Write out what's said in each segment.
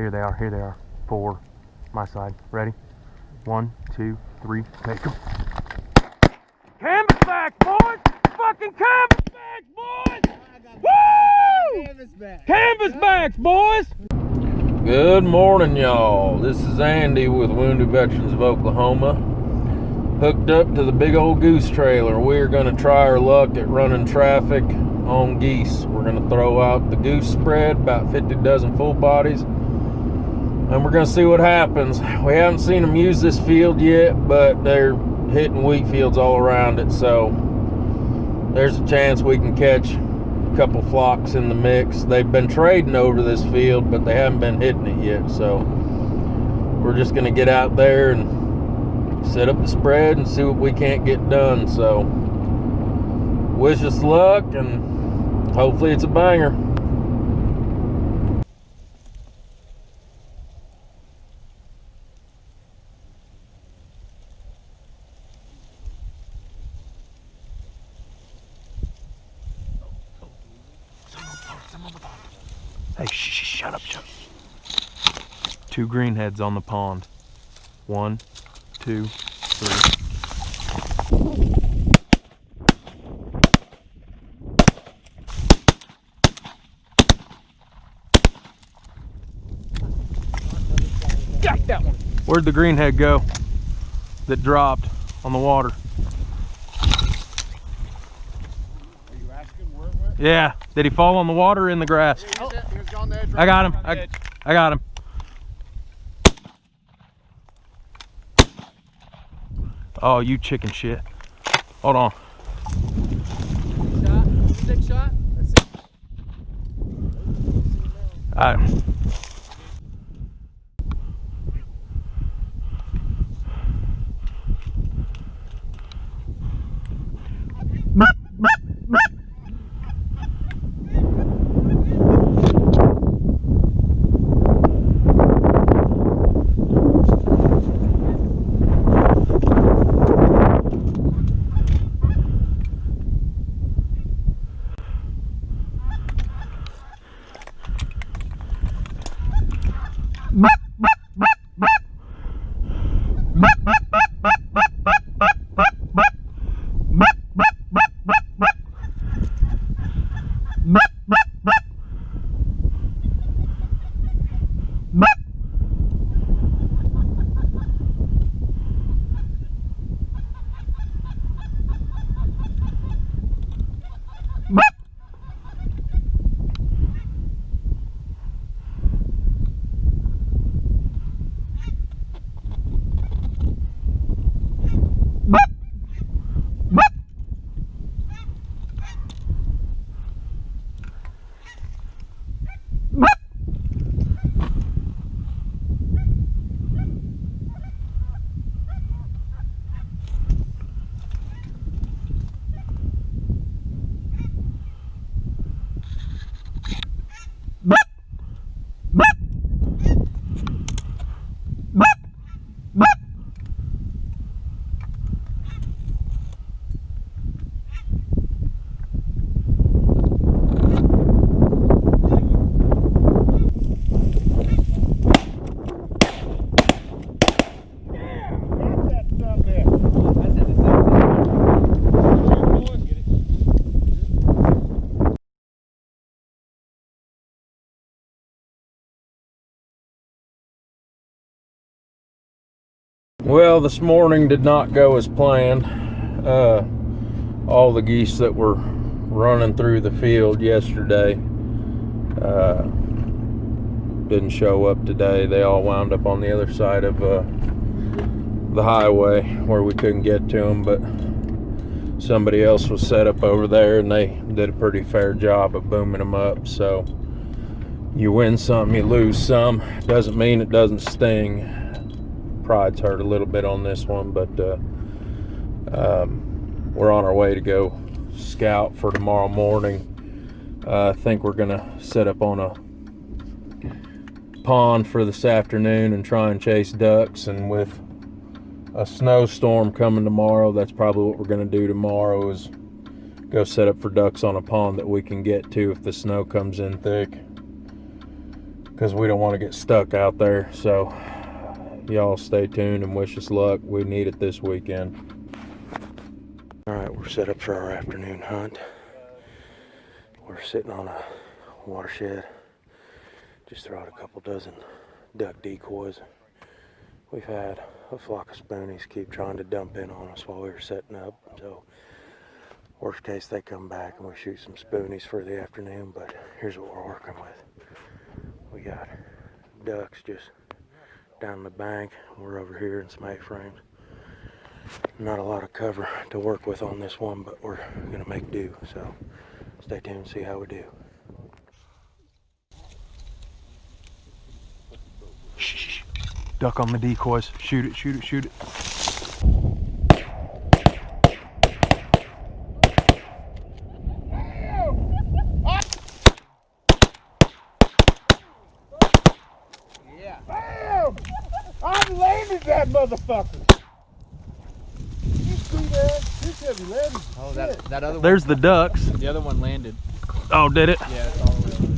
Here they are, 4, my side. Ready? 1, 2, 3, take them. Canvasback, boys! Fucking canvasback, boys! Woo! Canvasbacks, boys! Good morning, y'all. This is Andy with Wounded Veterans of Oklahoma. Hooked up to the big old goose trailer. We're gonna try our luck at running traffic on geese. We're gonna throw out the goose spread, about 50 dozen full bodies, and we're gonna see what happens. We haven't seen them use this field yet, but they're hitting wheat fields all around it, so there's a chance we can catch a couple flocks in the mix. They've been trading over this field, but they haven't been hitting it yet, so we're just gonna get out there and set up the spread and see what we can't get done. So wish us luck, and hopefully it's a banger. Hey, shut up. 2 greenheads on the pond. 1, 2, 3. Got that one. Where'd the greenhead go that dropped on the water? Are you asking where it went? Yeah. Did he fall on the water or in the grass? Yeah, he was on the edge. I got him. I got him. Oh, you chicken shit. Hold on. Shot? Stick shot? That's it. All right. Well, this morning did not go as planned. All the geese that were running through the field yesterday didn't show up today. They all wound up on the other side of the highway where we couldn't get to them, but somebody else was set up over there and they did a pretty fair job of booming them up. So you win some, you lose some. Doesn't mean it doesn't sting. Pride's hurt a little bit on this one, but we're on our way to go scout for tomorrow morning. I think we're gonna set up on a pond for this afternoon and try and chase ducks, and with a snowstorm coming tomorrow, that's probably what we're gonna do tomorrow, is go set up for ducks on a pond that we can get to if the snow comes in thick. because we don't want to get stuck out there. So y'all stay tuned and wish us luck. We need it this weekend. All right, we're set up for our afternoon hunt. We're sitting on a watershed. Just throw out a couple dozen duck decoys. We've had a flock of spoonies keep trying to dump in on us while we were setting up. So worst case, they come back and we shoot some spoonies for the afternoon. But here's what we're working with. We got ducks just down the bank. We're over here in some A-frames. Not a lot of cover to work with on this one, but we're gonna make do. So stay tuned and see how we do. Shh. Duck on the decoys. Shoot it, shoot it, shoot it. Yeah. Bam! I landed that motherfucker. You see that? This heavy landed. Oh, that other one. There's the ducks. The other one landed. Oh, did it? Yeah, it's all the way over there.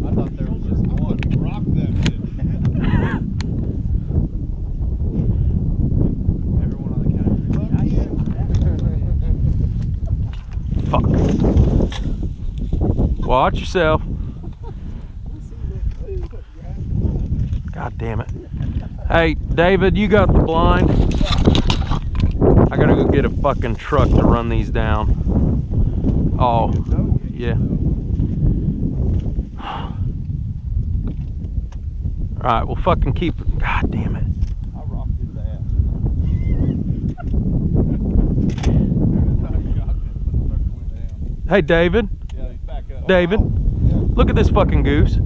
I thought there was just one. Rock that bitch. Everyone on the counter. Fuck. Watch yourself. God damn it. Hey, David, you got the blind? I gotta go get a fucking truck to run these down. Oh, yeah. Alright, we'll fucking keep it. God damn it. I rocked his ass. Hey, David. Yeah, he's back up. David, Yeah. look at this fucking goose.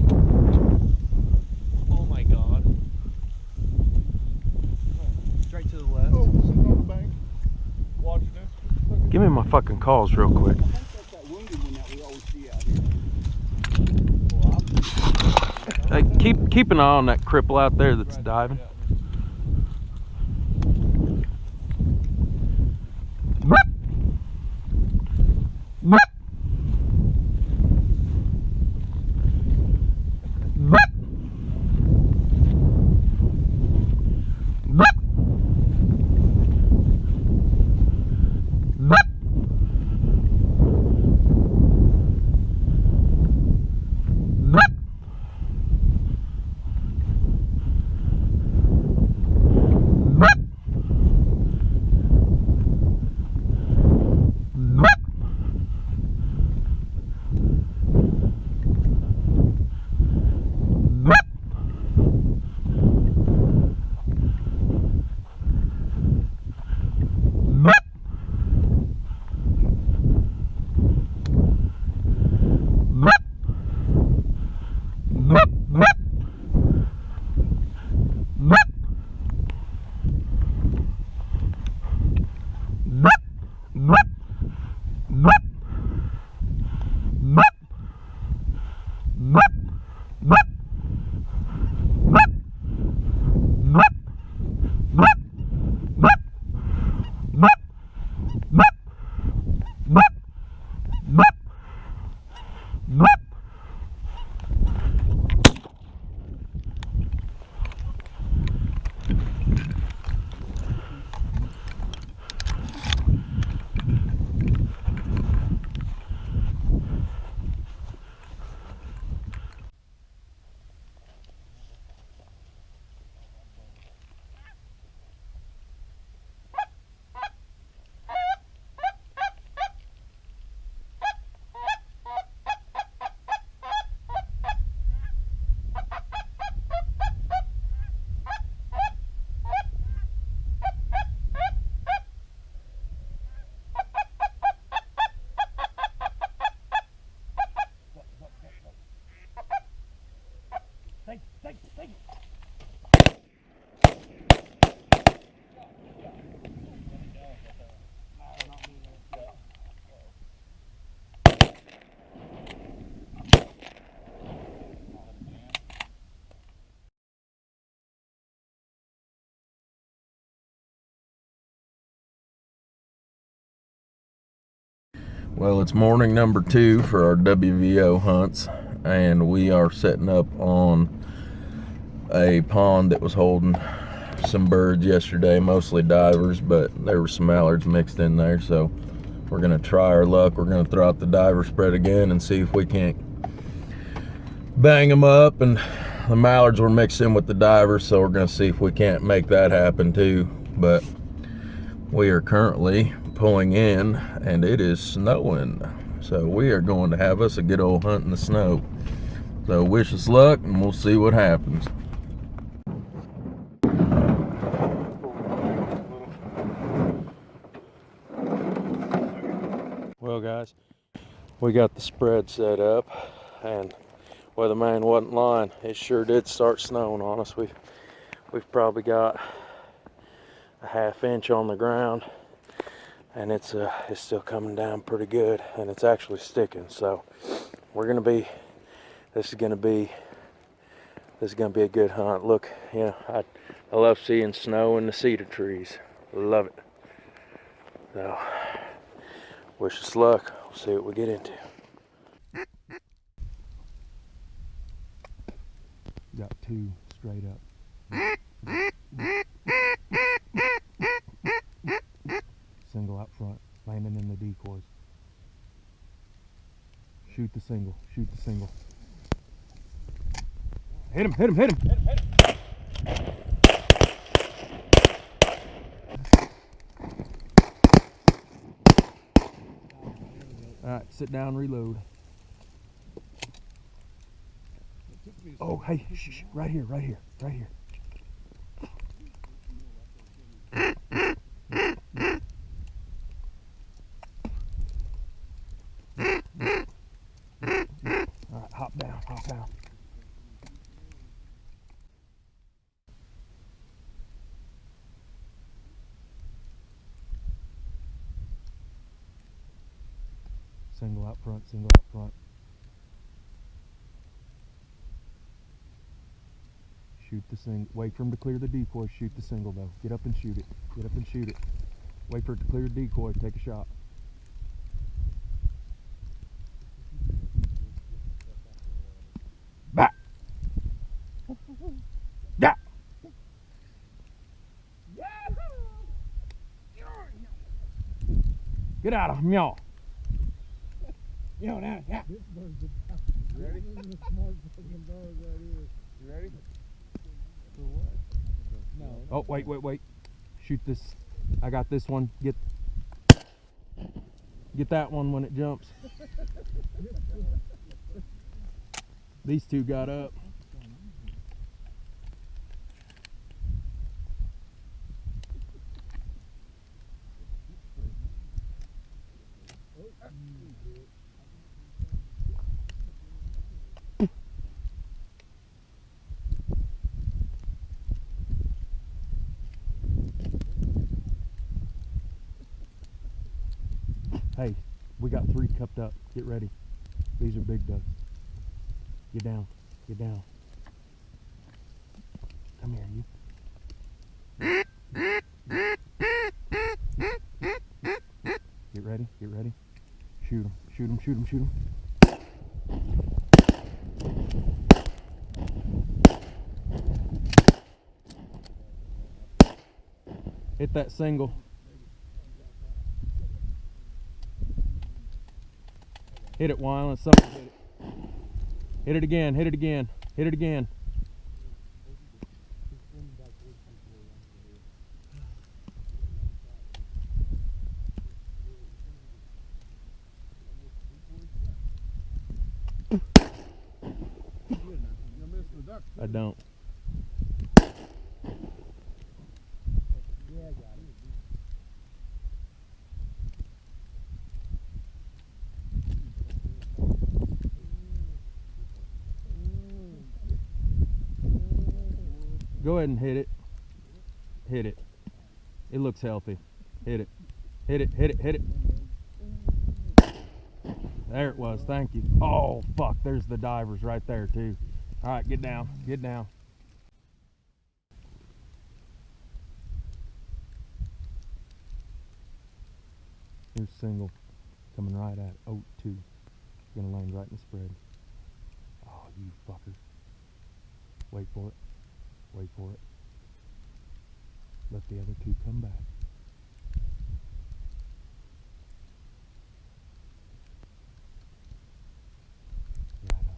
Oh my god. Straight to the left. Oh, sitting on the bank. Watching this. Give me my fucking calls real quick. I think that's that wounded one that we always see out here. Hey, keep an eye on that cripple out there that's diving. Well, it's morning number 2 for our WVO hunts, and we are setting up on a pond that was holding some birds yesterday, mostly divers, but there were some mallards mixed in there, so we're gonna try our luck. We're gonna throw out the diver spread again and see if we can't bang them up. And the mallards were mixed in with the divers, so we're gonna see if we can't make that happen too. But we are currently pulling in and it is snowing, so we are going to have us a good old hunt in the snow. So wish us luck and we'll see what happens. Well guys, we got the spread set up, and weatherman wasn't lying, it sure did start snowing on us. We've probably got a ½ inch on the ground, and it's still coming down pretty good, and it's actually sticking. So this is gonna be a good hunt. Look, you know, I love seeing snow in the cedar trees. Love it. So wish us luck. We'll see what we get into. Got 2 straight up. Single out front, landing in the decoys. Shoot the single, shoot the single. Hit him, hit him, hit him! Hit him, hit him. Alright, sit down, reload. Oh, hey, shh, right here, right here, right here. Alright, hop down, hop down. Single out front, single out front. Shoot the single. Wait for him to clear the decoy. Shoot the single though. Get up and shoot it. Get up and shoot it. Wait for it to clear the decoy. Take a shot. Back. Yeah. Get out of him, y'all. Yo, now, yeah. You ready? You ready? For what? No. Oh, wait. Shoot this. I got this one. Get that one when it jumps. These 2 got up. Hey, we got 3 cupped up. Get ready. These are big ducks. Get down. Get down. Come here, you. Get ready. Get ready. Shoot 'em. Shoot 'em. Shoot 'em. Shoot 'em. Hit that single. Hit it, Wyland. Somebody hit it. Hit it again. Hit it again. Hit it again. I don't. Yeah, I got it. Go ahead and hit it. Hit it. It looks healthy. Hit it. Hit it. Hit it. Hit it. There it was. Thank you. Oh, fuck. There's the divers right there, too. All right, get down. Get down. Here's single. Coming right at 0-2. Gonna land right in the spread. Oh, you fucker. Wait for it. Wait for it. Let the other two come back. Yeah, I know.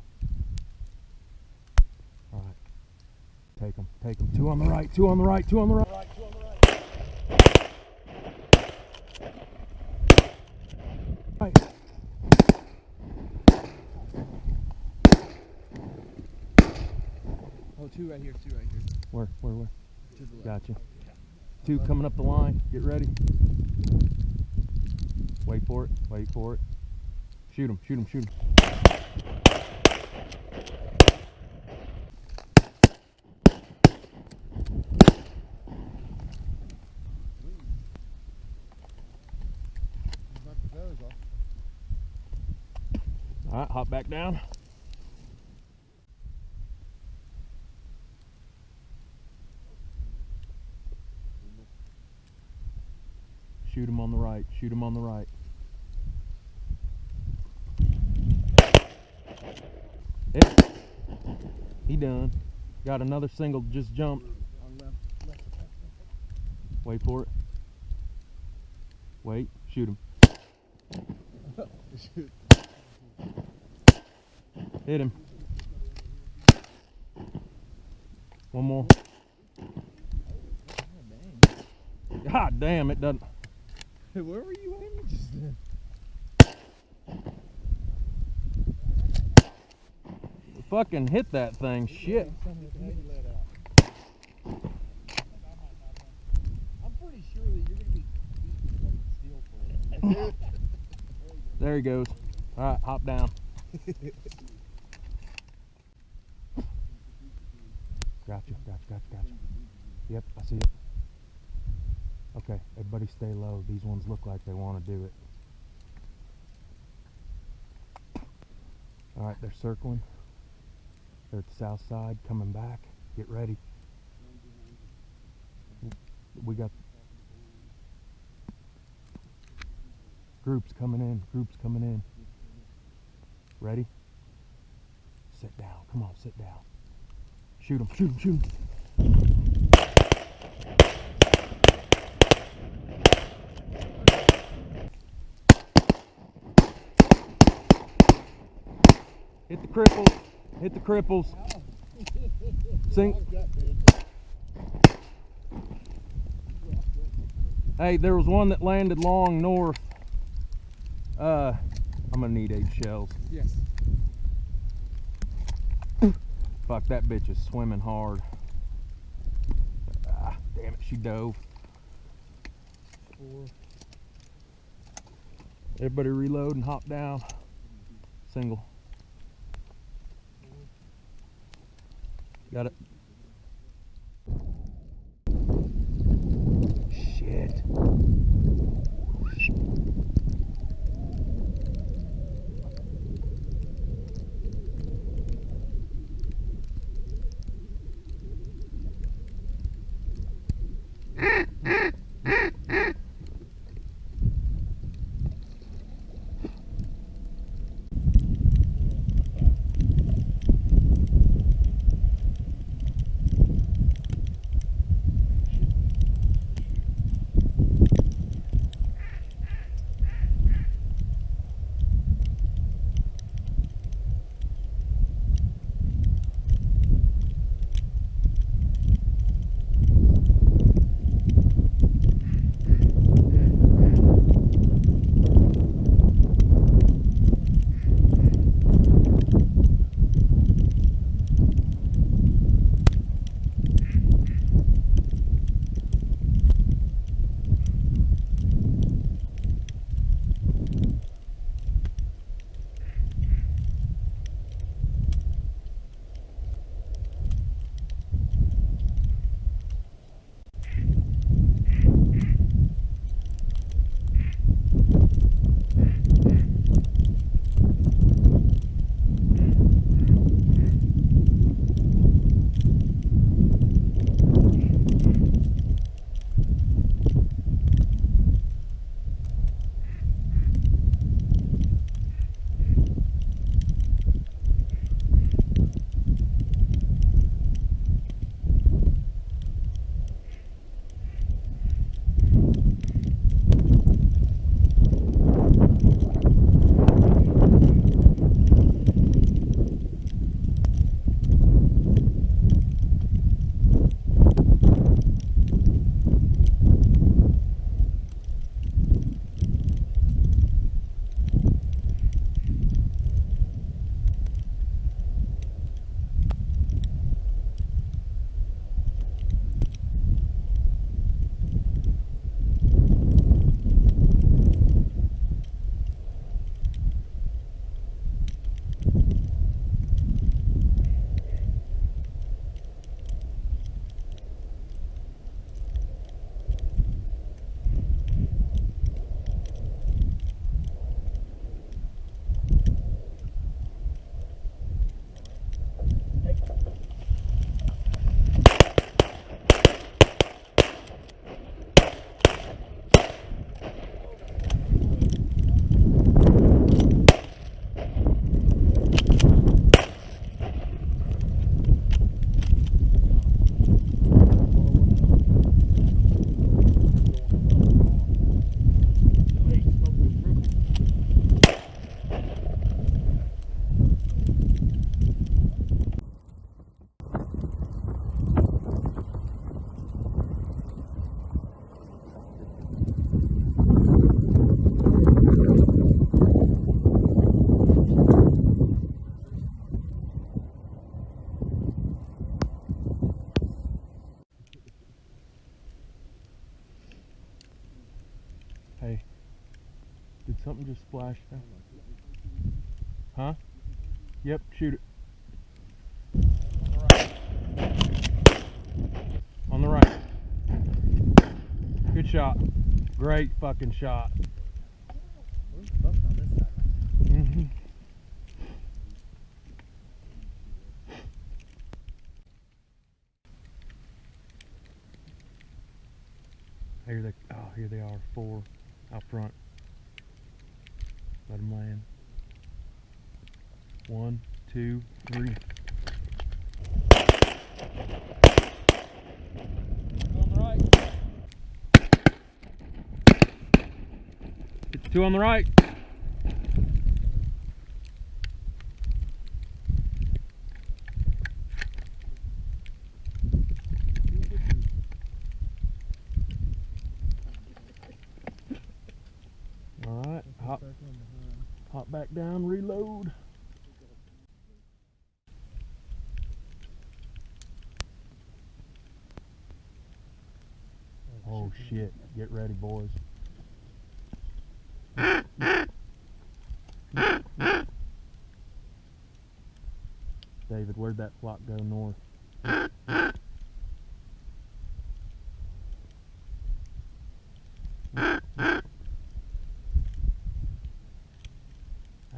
Alright. Take them. Take them. Two on the right. Two on the right. Two on the right. Right. Oh, two right here, two right here. Where? To the left. Gotcha. Two coming up the line. Get ready. Wait for it. Wait for it. Shoot him. Shoot him. Shoot him. Knock the feathers off. All right, hop back down. Shoot him on the right. Shoot him on the right. Yeah. He done. Got another single just jumped. On left. Wait for it. Wait. Shoot him. Shoot. Hit him. One more. God damn, it doesn't. Hey, where were you aiming just then? Fucking hit that thing. Shit. I'm pretty sure that you're gonna be beating steel for it. There he goes. All right, hop down. Gotcha, gotcha, gotcha, gotcha. Yep, I see it. Okay, everybody stay low. These ones look like they want to do it. All right, they're circling. They're at the south side, coming back. Get ready. We got groups coming in, groups coming in. Ready? Sit down. Come on, sit down. Shoot him, shoot him, shoot him. Hit the cripples. Hit the cripples. Sink. Hey, there was one that landed long north. I'm gonna need 8 shells. Yes. Fuck, that bitch is swimming hard. Ah, damn it, she dove. 4. Everybody reload and hop down. Single. Got it. Shit. Something just splashed down. Huh? Yep, shoot it. On the right. Good shot. Great fucking shot. Where's the buck on this side? Mm-hmm. Here they are, 4 out front. Let them land. 1, 2, 3. On the right. Get the 2 on the right. Alright, hop back down, reload. Oh shit, get ready boys. David, where'd that flock go north?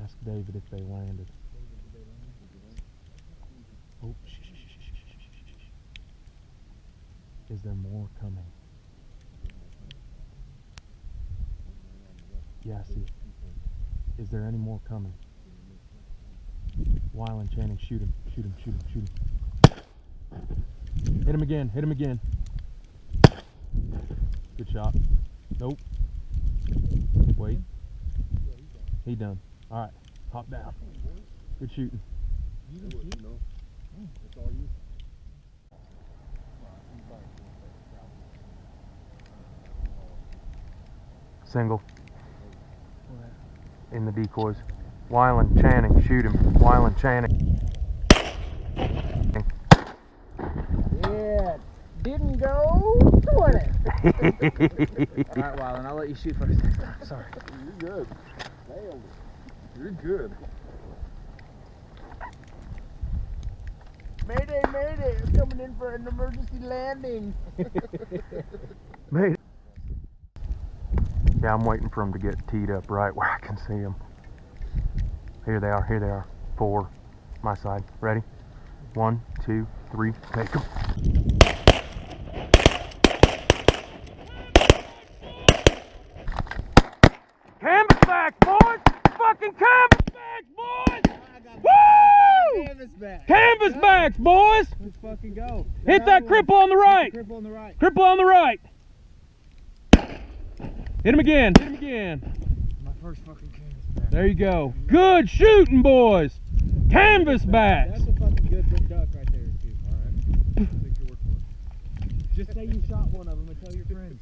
Ask David if they landed. Oh, shh, shh, shh, shh, shh, shh, shh. Is there more coming? Yeah, I see it. Is there any more coming? Weil and Channing, shoot him, shoot him, shoot him, shoot him. Hit him again, hit him again. Good shot. Nope. Wait. He done. Alright, hop down. Good shooting. You didn't shoot? No. That's all you. Single. In the decoys. Weil and Channing, shoot him. Weil and Channing. Yeah, didn't go 20. Alright, Wylan, I'll let you shoot first next time. Sorry. You're good. Nailed it. You're good. Mayday, mayday, I'm coming in for an emergency landing. Mate. Yeah, I'm waiting for them to get teed up right where I can see them. Here they are, here they are. 4, my side. Ready? 1, 2, 3, take them. Canvas back, boys! Fucking canvas back, boys! Woo! Canvas back. Canvas backs, boys! Let's fucking go. Hit that cripple on the right! Cripple on the right. Cripple on the right! Hit him again, hit him again. My first fucking canvas back. There you go. Good shooting, boys! Canvas backs! That's a fucking good big duck right there, too. Alright. Take your word for it. Just say you shot one of them and tell your friends.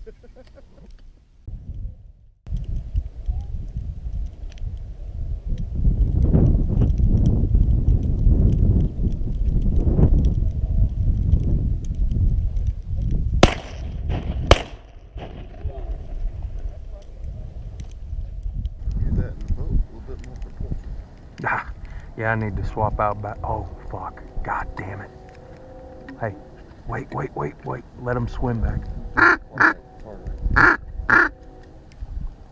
Yeah, I need to swap out back. Oh, fuck. God damn it. Hey, wait. Let him swim back.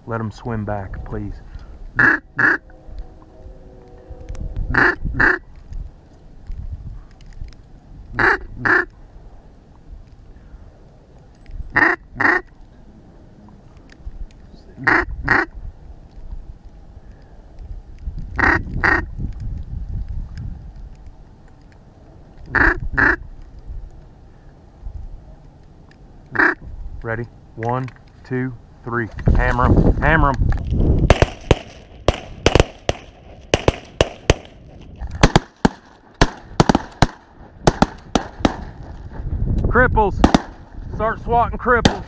Let him swim back, please. Ready? 1, 2, 3. Hammer him. Hammer him. Cripples. Start swatting cripples.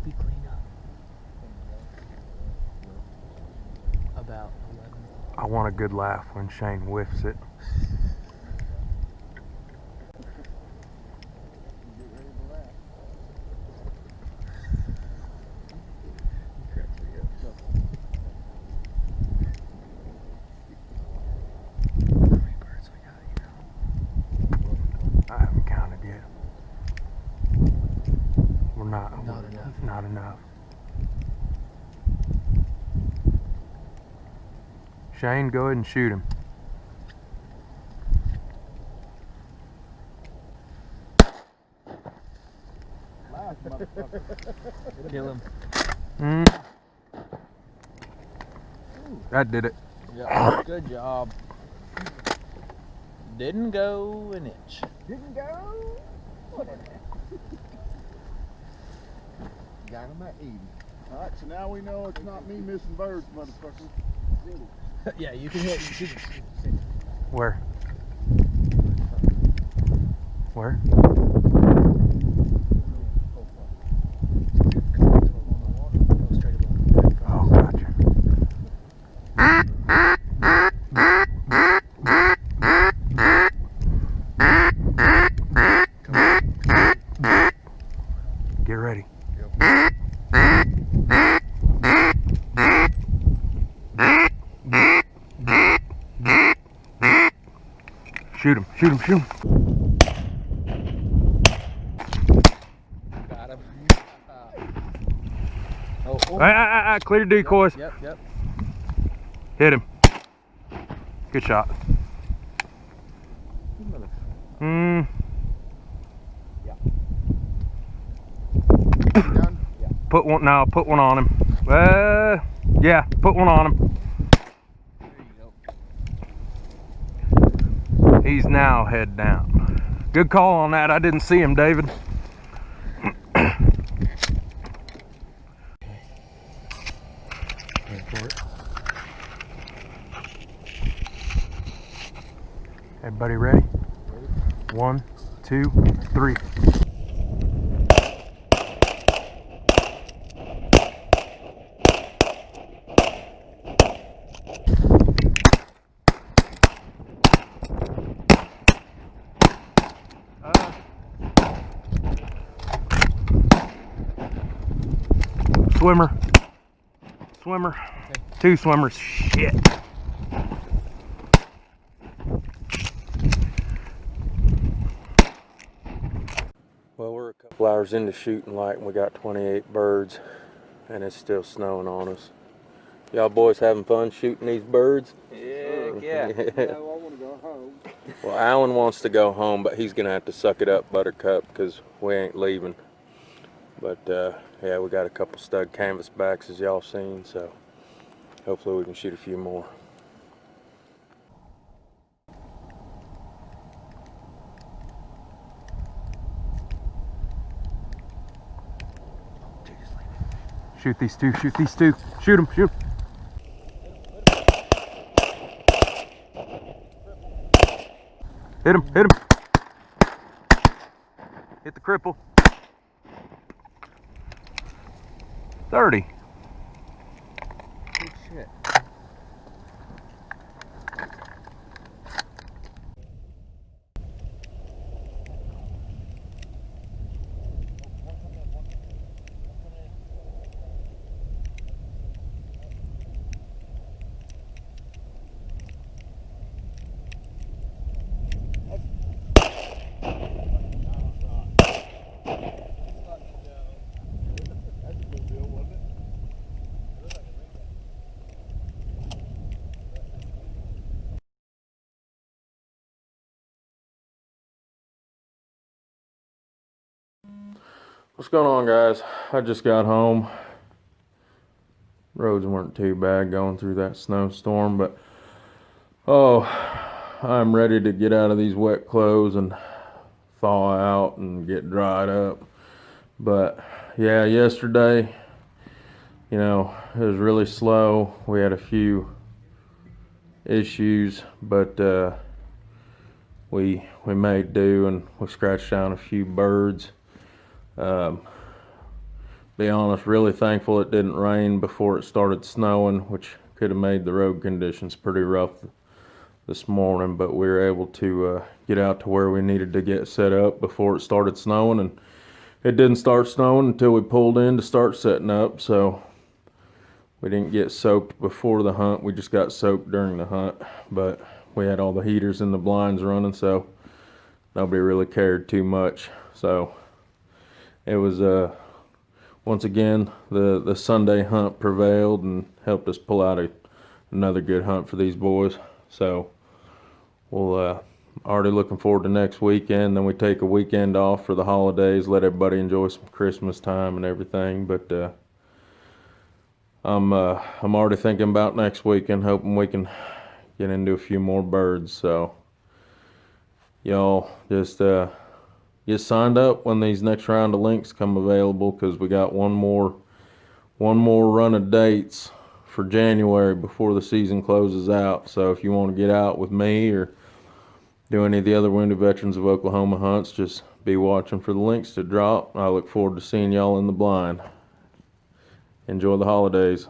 Be clean up. About 11. I want a good laugh when Shane whiffs it. not? Not enough. Not enough. Shane, go ahead and shoot him. Kill him. That did it. Yeah, good job. Didn't go an inch. Didn't go. Whatever. Got him at 80. Alright, so now we know it's not me missing birds, motherfucker. Yeah, you can hit. You can Where? Where? Oh, gotcha. Get ready. Shoot him, shoot him, shoot him. Got him. Clear decoys. Yep. Hit him. Good shot. Done? Put one on him. Yeah, put one on him. There you go. He's now head down. Good call on that. I didn't see him, David. Everybody ready? Ready. 1, 2, 3. Swimmer. Okay. 2 swimmers. Shit. Well, we're a couple hours into shooting light and we got 28 birds and it's still snowing on us. Y'all boys having fun shooting these birds? Yeah. Yeah, I want to go home. Well, Alan wants to go home, but he's gonna have to suck it up, Buttercup, because we ain't leaving. But yeah, we got a couple stud canvasbacks as y'all seen, so hopefully we can shoot a few more. Shoot these two, shoot these two. Shoot them, shoot 'em. Hit him, hit him. Hit the cripple. 30. Good shit. What's going on, guys? I just got home. Roads weren't too bad going through that snowstorm, but oh, I'm ready to get out of these wet clothes and thaw out and get dried up. But yeah, yesterday, you know, it was really slow. We had a few issues, but we made do and we scratched down a few birds. Be honest, really thankful it didn't rain before it started snowing, which could have made the road conditions pretty rough this morning, but we were able to get out to where we needed to get set up before it started snowing, and it didn't start snowing until we pulled in to start setting up, so we didn't get soaked before the hunt. We just got soaked during the hunt, but we had all the heaters and the blinds running, so nobody really cared too much. So it was once again, the Sunday hunt prevailed and helped us pull out another good hunt for these boys. So we'll already looking forward to next weekend. Then we take a weekend off for the holidays, let everybody enjoy some Christmas time and everything. But I'm already thinking about next weekend, hoping we can get into a few more birds. So y'all just get signed up when these next round of links come available, because we got one more run of dates for January before the season closes out. So if you want to get out with me or do any of the other Wounded Veterans of Oklahoma hunts, just be watching for the links to drop. I look forward to seeing y'all in the blind. Enjoy the holidays.